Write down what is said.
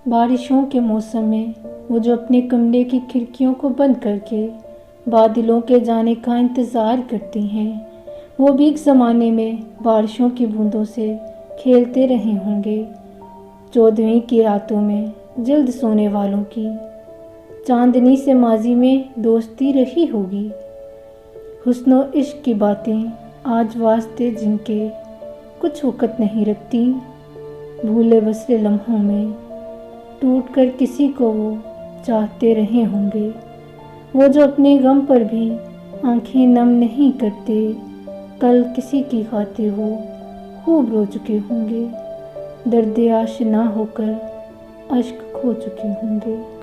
बारिशों के मौसम में वो जो अपने कमरे की खिड़कियों को बंद करके बादलों के जाने का इंतज़ार करती हैं, वो भी एक ज़माने में बारिशों की बूंदों से खेलते रहे होंगे। 14वीं की रातों में जल्द सोने वालों की चांदनी से माजी में दोस्ती रही होगी। हुस्नो इश्क की बातें आज वास्ते जिनके कुछ वक़्त नहीं रखती, भूले बसरे लम्हों में टूट कर किसी को वो चाहते रहे होंगे। वो जो अपने गम पर भी आंखें नम नहीं करते, कल किसी की खातिर वो खूब रो चुके होंगे, दर्द आशना होकर अश्क खो चुके होंगे।